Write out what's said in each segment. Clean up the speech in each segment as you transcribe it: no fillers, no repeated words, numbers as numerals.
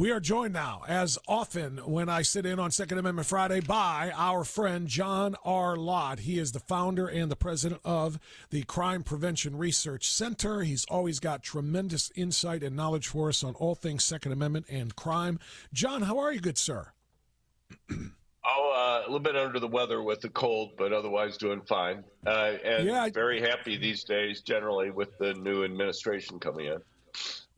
We are joined now, as often when I sit in on Second Amendment Friday, by our friend John R. Lott. He is the founder and the president of the Crime Prevention Research Center. He's always got tremendous insight and knowledge for us on all things Second Amendment and crime. John, how are you, good sir? A little bit under the weather with the cold, but otherwise doing fine. And very happy these days, generally, with the new administration coming in.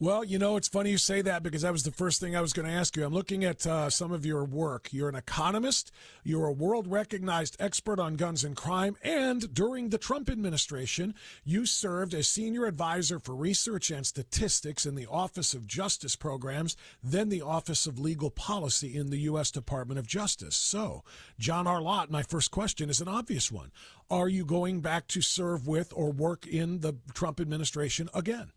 Well, you know, it's funny you say that because that was the first thing I was going to ask you. I'm looking at some of your work. You're an economist. You're a world-recognized expert on guns and crime. And during the Trump administration, you served as senior advisor for research and statistics in the Office of Justice Programs, then the Office of Legal Policy in the U.S. Department of Justice. So, John R. Lott, my first question is an obvious one. Are you going back to serve with or work in the Trump administration again?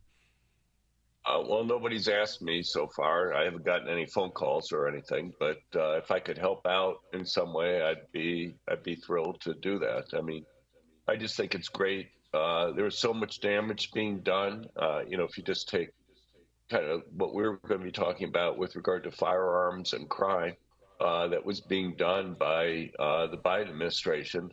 Well, nobody's asked me so far. I haven't gotten any phone calls or anything. But if I could help out in some way, I'd be thrilled to do that. I mean, I just think it's great. There's so much damage being done. If you just take kind of what we're going to be talking about with regard to firearms and crime that was being done by the Biden administration.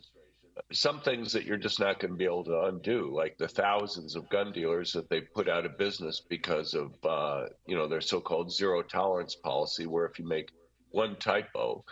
Some things that you're just not going to be able to undo, like the thousands of gun dealers that they put out of business because of, their so-called zero tolerance policy, where if you make one typo,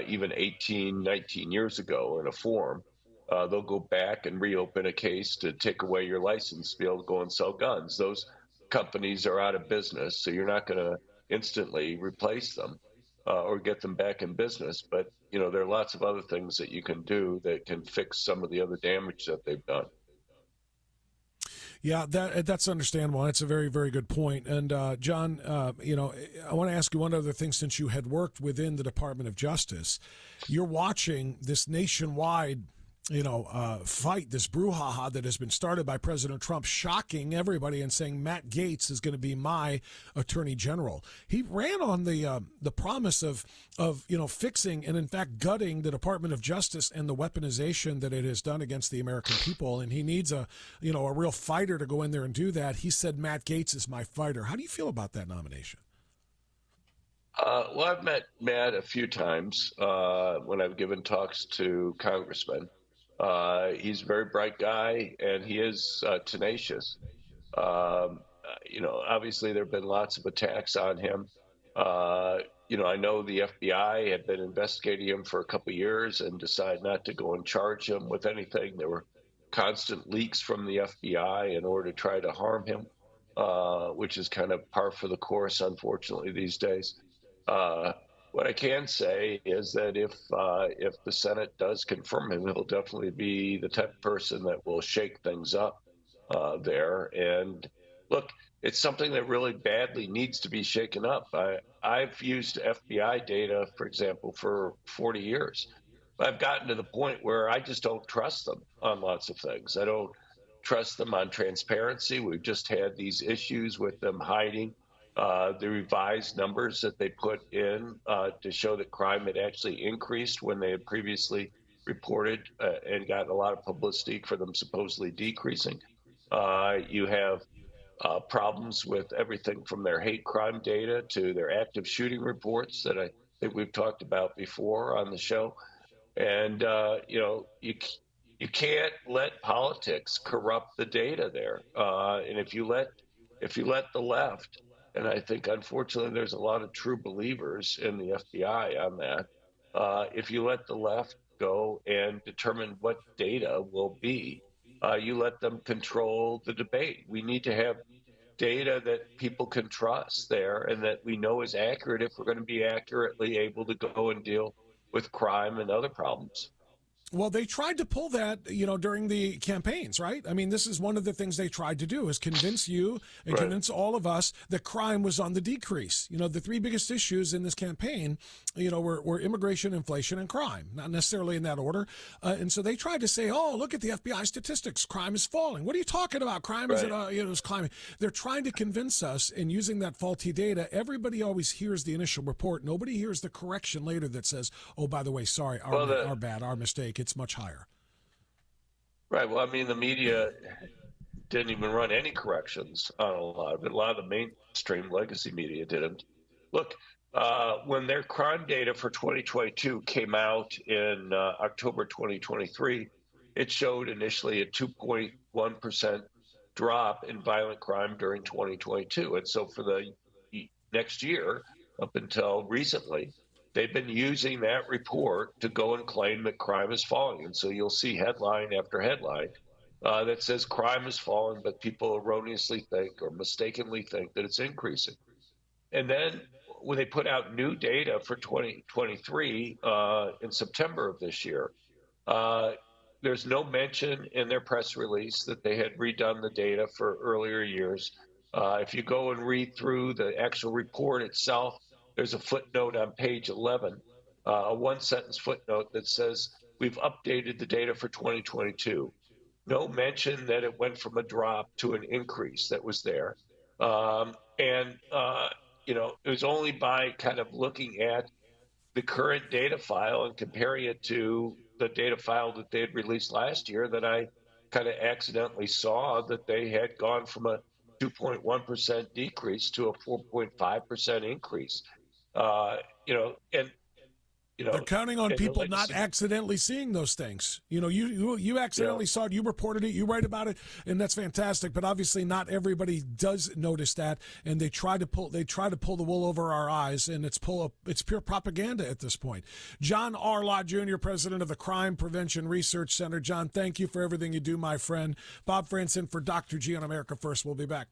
even 18, 19 years ago in a form, they'll go back and reopen a case to take away your license to be able to go and sell guns. Those companies are out of business, so you're not going to instantly replace them or get them back in business. But there are lots of other things that you can do that can fix some of the other damage that they've done. Yeah, that's understandable. That's a very, very good point. And John, I want to ask you one other thing. Since you had worked within the Department of Justice, you're watching this nationwide fight, this brouhaha that has been started by President Trump, shocking everybody and saying Matt Gaetz is going to be my attorney general. He ran on the promise of fixing and in fact gutting the Department of Justice and the weaponization that it has done against the American people. And he needs a real fighter to go in there and do that. He said Matt Gaetz is my fighter. How do you feel about that nomination? Well, I've met Matt a few times when I've given talks to congressmen. He's a very bright guy, and he is tenacious. Obviously there have been lots of attacks on him. I know the FBI had been investigating him for a couple of years and decided not to go and charge him with anything. There were constant leaks from the FBI in order to try to harm him, which is kind of par for the course, unfortunately, these days. What I can say is that if the Senate does confirm him, he'll definitely be the type of person that will shake things up there. And look, it's something that really badly needs to be shaken up. I've used FBI data, for example, for 40 years. I've gotten to the point where I just don't trust them on lots of things. I don't trust them on transparency. We've just had these issues with them hiding the revised numbers that they put in to show that crime had actually increased when they had previously reported and gotten a lot of publicity for them supposedly decreasing. You have problems with everything from their hate crime data to their active shooting reports that I think we've talked about before on the show. And, you can't let politics corrupt the data there. And if you let the left, and I think, unfortunately, there's a lot of true believers in the FBI on that. If you let the left go and determine what data will be, you let them control the debate. We need to have data that people can trust there and that we know is accurate if we're going to be accurately able to go and deal with crime and other problems. Well, they tried to pull that, during the campaigns, right? I mean, this is one of the things they tried to do is convince you and convince all of us that crime was on the decrease. The three biggest issues in this campaign, were immigration, inflation, and crime, not necessarily in that order. And so they tried to say, oh, look at the FBI statistics. Crime is falling. What are you talking about? Crime is climbing. They're trying to convince us, and using that faulty data, everybody always hears the initial report. Nobody hears the correction later that says, oh, by the way, sorry, our bad, our mistake. It's much higher. Right. Well, I mean, the media didn't even run any corrections on a lot of it. A lot of the mainstream legacy media didn't. Look, when their crime data for 2022 came out in October 2023, it showed initially a 2.1% drop in violent crime during 2022. And so for the next year, up until recently, they've been using that report to go and claim that crime is falling. And so you'll see headline after headline that says crime is falling, but people erroneously think or mistakenly think that it's increasing. And then when they put out new data for 2023 in September of this year, there's no mention in their press release that they had redone the data for earlier years. If you go and read through the actual report itself, there's a footnote on page 11, a one-sentence footnote that says, we've updated the data for 2022. No mention that it went from a drop to an increase that was there. It was only by kind of looking at the current data file and comparing it to the data file that they had released last year that I kind of accidentally saw that they had gone from a 2.1% decrease to a 4.5% increase. They're counting on people not accidentally seeing those things. You accidentally saw it, you reported it, you write about it, and that's fantastic. But obviously, not everybody does notice that, and they try to pull the wool over our eyes, and it's pure propaganda at this point. John R. Lott Jr., president of the Crime Prevention Research Center. John, thank you for everything you do, my friend. Bob Frantz in for Dr. G on America First. We'll be back.